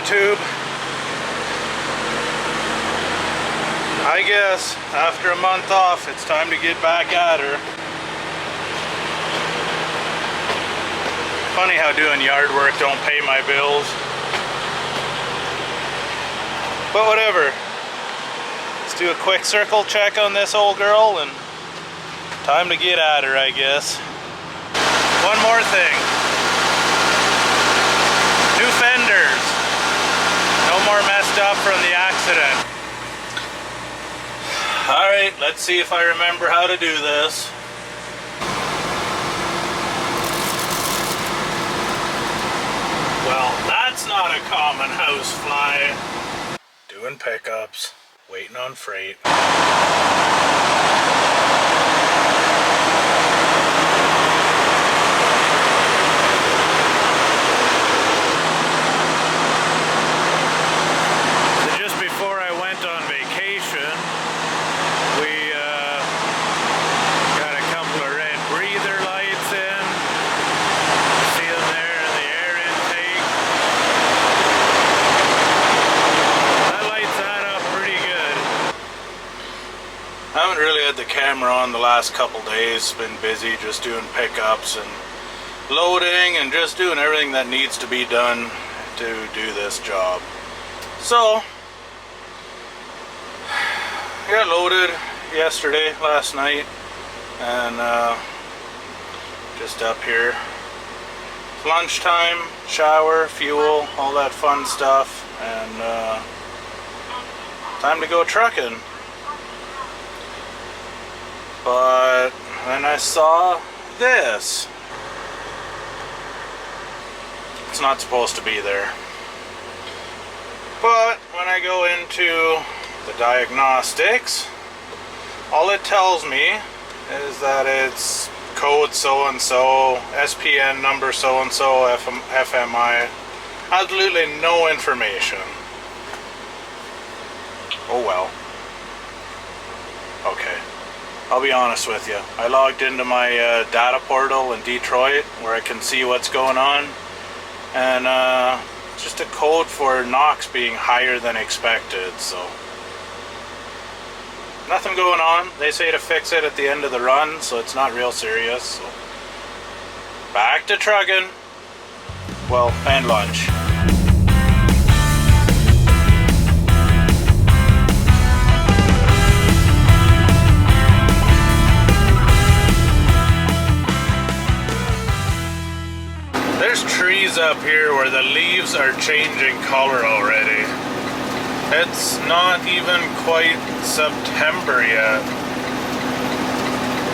YouTube. I guess after a month off, it's time to get back at her. Funny how doing yard work don't pay my bills. But whatever. Let's do a quick circle check on this old girl and time to get at her, I guess. One more thing. New fenders. No more messed up from the accident. Alright, let's see if I remember how to do this. Well, that's not a common housefly. Doing pickups, waiting on freight. I haven't really had the camera on the last couple days. Been busy just doing pickups and loading and just doing everything that needs to be done to do this job. So I got loaded last night, and just up here. Lunchtime, shower, fuel, all that fun stuff, and time to go trucking. But then I saw this. It's not supposed to be there. But when I go into the diagnostics, all it tells me is that it's code so-and-so, SPN number so-and-so, FMI. Absolutely no information. Oh well. Okay. I'll be honest with you. I logged into my data portal in Detroit where I can see what's going on, and just a code for NOx being higher than expected, so nothing going on. They say to fix it at the end of the run, so it's not real serious. So back to trucking. Well, and lunch. There's trees up here where the leaves are changing color already. It's not even quite September yet.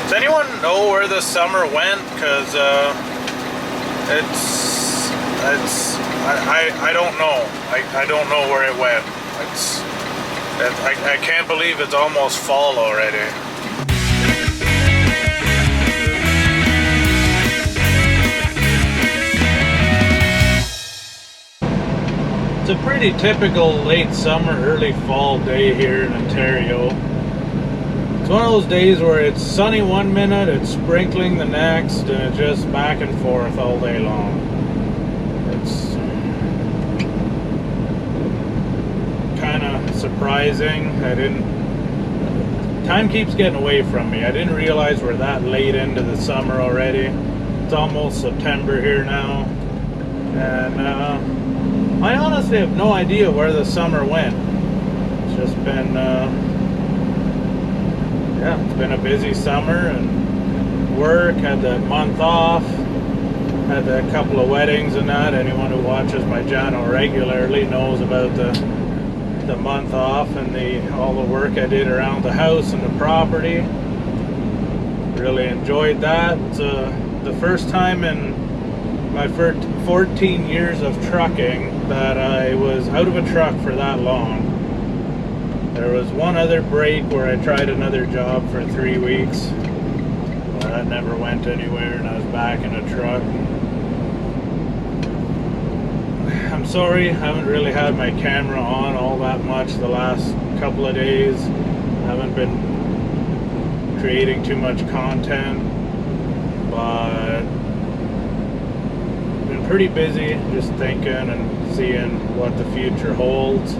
Does anyone know where the summer went? Because I don't know. I don't know where it went. I can't believe it's almost fall already. It's a pretty typical late summer, early fall day here in Ontario. It's one of those days where it's sunny one minute, it's sprinkling the next, and it's just back and forth all day long. It's kind of surprising. Time keeps getting away from me. I didn't realize we're that late into the summer already. It's almost September here now. And I honestly have no idea where the summer went. It's just been, it's been a busy summer and work, had that month off, had a couple of weddings and that. Anyone who watches my channel regularly knows about the month off and all the work I did around the house and the property. Really enjoyed that. It's the first time in my 14 years of trucking that I was out of a truck for that long. There was one other break where I tried another job for 3 weeks, but that never went anywhere, and I was back in a truck. I'm sorry, I haven't really had my camera on all that much the last couple of days. I haven't been creating too much content, but pretty busy, just thinking and seeing what the future holds.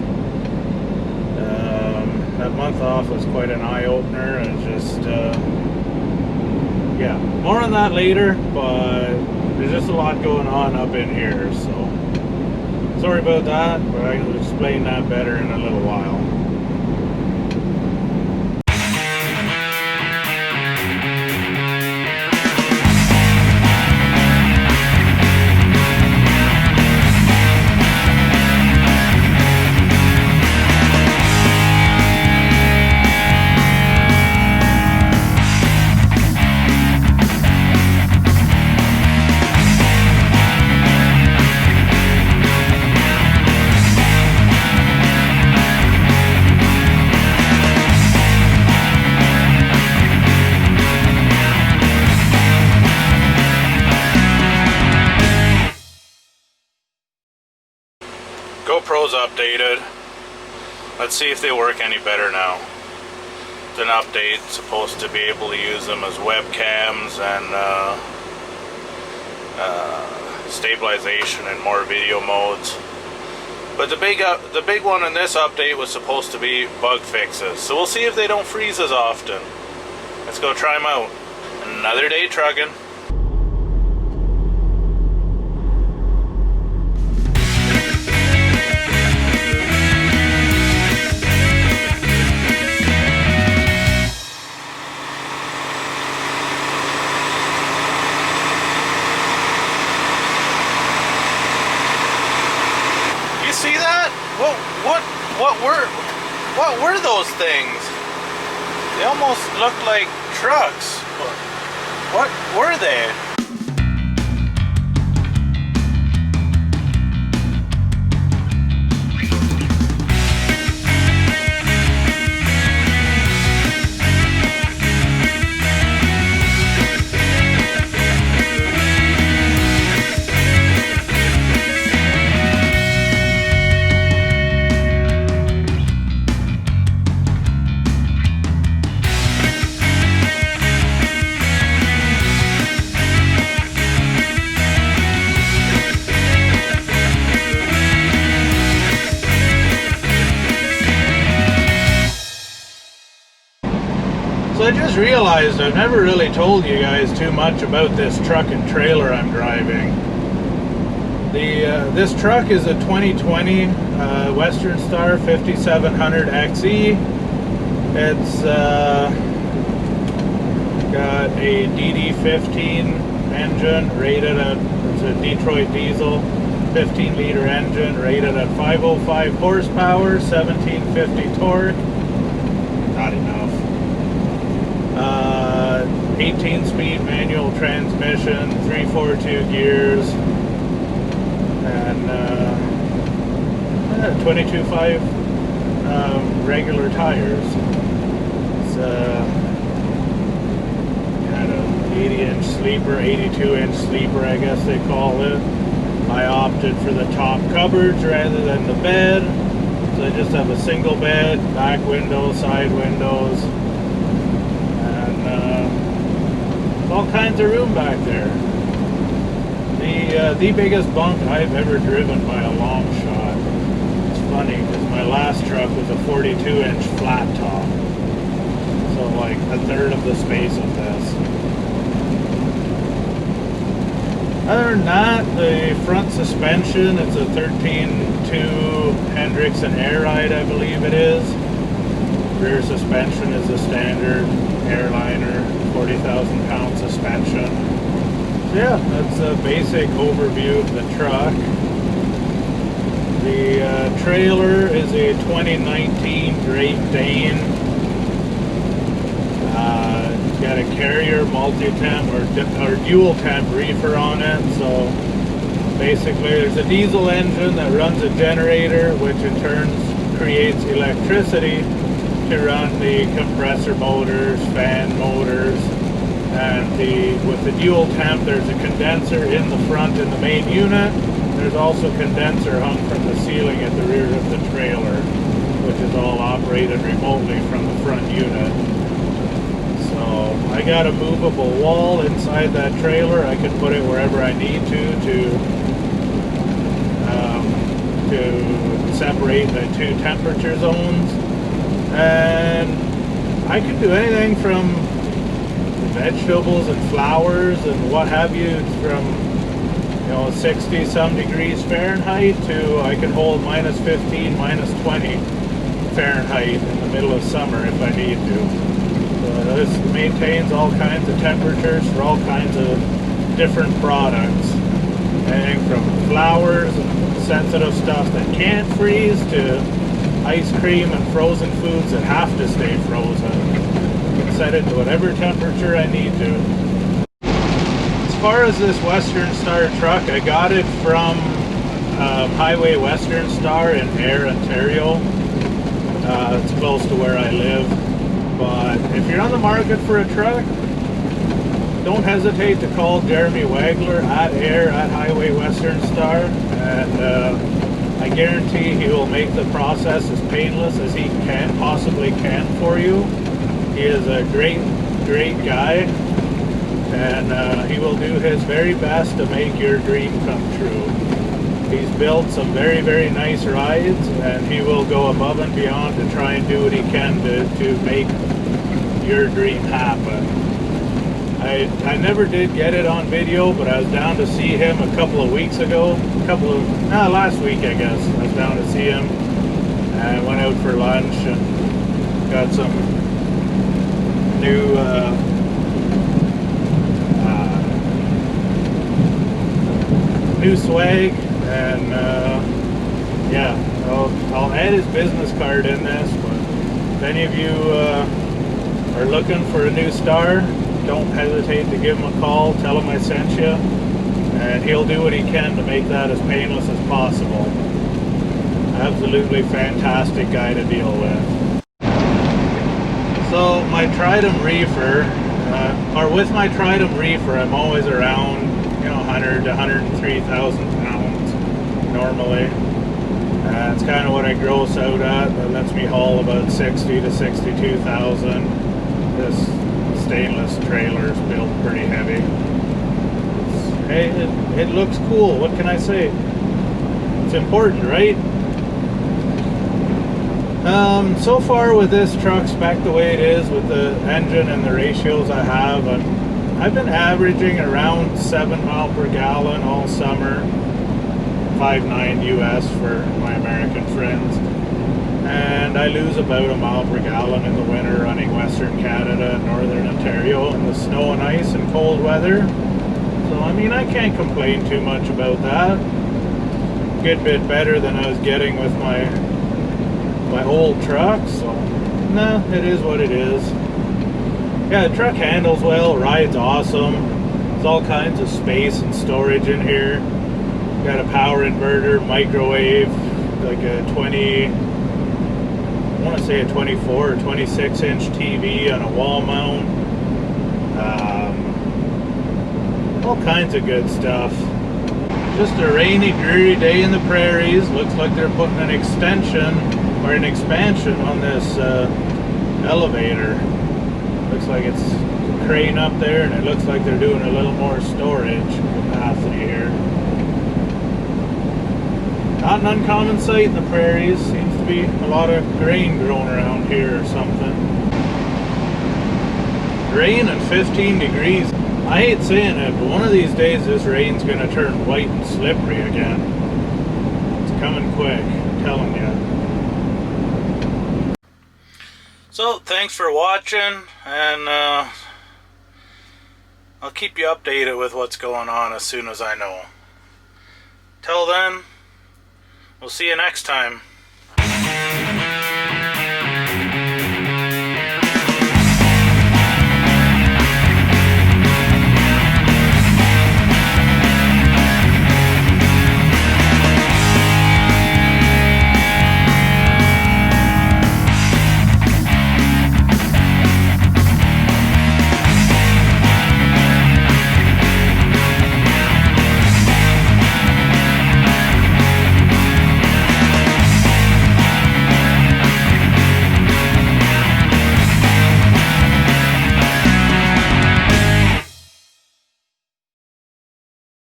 That month off was quite an eye-opener, and just yeah, more on that later, but there's just a lot going on up in here, so sorry about that, but I will explain that better in a little while. GoPro's updated. Let's see if they work any better now. It's an update, supposed to be able to use them as webcams and stabilization and more video modes. But the big one in this update was supposed to be bug fixes. So we'll see if they don't freeze as often. Let's go try them out. Another day trucking. See that? What were those things? They almost looked like trucks. What were they? So I just realized I've never really told you guys too much about this truck and trailer I'm driving. This truck is a 2020 Western Star 5700 XE. It's got a DD15 engine rated at, it's a Detroit diesel, 15 liter engine rated at 505 horsepower, 1750 torque. Not enough. 18-speed manual transmission, 342 gears, and 22.5 regular tires. It's got an 80-inch sleeper, 82-inch sleeper, I guess they call it. I opted for the top cupboards rather than the bed, so I just have a single bed, back windows, side windows. All kinds of room back there. The biggest bunk I've ever driven by a long shot. It's funny because my last truck was a 42-inch flat top, so like a third of the space of this. Other than that, the front suspension, it's a 13.2 Hendrickson Air Ride, I believe it is. Rear suspension is a standard airliner 40,000 pound suspension. So yeah, that's a basic overview of the truck. The trailer is a 2019 Great Dane. It's got a Carrier multi-temp or dual temp reefer on it. So basically there's a diesel engine that runs a generator, which in turn creates electricity to run the compressor motors, fan motors, and with the dual temp there's a condenser in the front in the main unit. There's also condenser hung from the ceiling at the rear of the trailer, which is all operated remotely from the front unit. So I got a movable wall inside that trailer. I can put it wherever I need to to separate the two temperature zones. And I can do anything from vegetables and flowers and what have you, from 60 some degrees Fahrenheit to I can hold minus 15, minus 20 Fahrenheit in the middle of summer if I need to. So this maintains all kinds of temperatures for all kinds of different products, anything from flowers and sensitive stuff that can't freeze to ice cream and frozen foods that have to stay frozen. I can set it to whatever temperature I need to. As far as this Western Star truck, I got it from Highway Western Star in Ayr, Ontario. It's close to where I live. But if you're on the market for a truck, don't hesitate to call Jeremy Wagler at Ayr at Highway Western Star, and I guarantee he will make the process as painless as he possibly can for you. He is a great guy, and he will do his very best to make your dream come true. He's built some very nice rides, and he will go above and beyond to try and do what he can to make your dream happen. I never did get it on video, but I was down to see him a couple of weeks ago. Last week I guess. I was down to see him, and went out for lunch and got some new swag, and yeah, I'll add his business card in this. But if any of you are looking for a new Star, don't hesitate to give him a call, tell him I sent you, and he'll do what he can to make that as painless as possible. Absolutely fantastic guy to deal with. So my Tridem reefer, with my Tridem reefer, I'm always around 100 to 103,000 pounds normally. That's kind of what I gross out at. That lets me haul about 60 to 62,000. This stainless trailer is built pretty heavy. Hey, it looks cool. What can I say? It's important, right? So far with this truck spec the way it is, with the engine and the ratios I have, I've been averaging around 7 miles per gallon all summer, 5.9 US for my American friends, and I lose about a mile per gallon in the winter running Western Canada and Northern Ontario in the snow and ice and cold weather. So I mean, I can't complain too much about that. Good bit better than I was getting with my old truck, so nah, it is what it is. Yeah, the truck handles well, rides awesome. There's all kinds of space and storage in here. Got a power inverter, microwave, like a 24 or 26 inch TV on a wall mount. All kinds of good stuff. Just a rainy, dreary day in the prairies. Looks like they're putting an extension or an expansion on this elevator. Looks like it's a crane up there, and it looks like they're doing a little more storage capacity here. Not an uncommon sight in the prairies. Seems to be a lot of grain growing around here or something. Rain and 15 degrees. I hate saying it, but one of these days this rain's going to turn white and slippery again. It's coming quick, I'm telling you. So, thanks for watching, and I'll keep you updated with what's going on as soon as I know. Till then, we'll see you next time.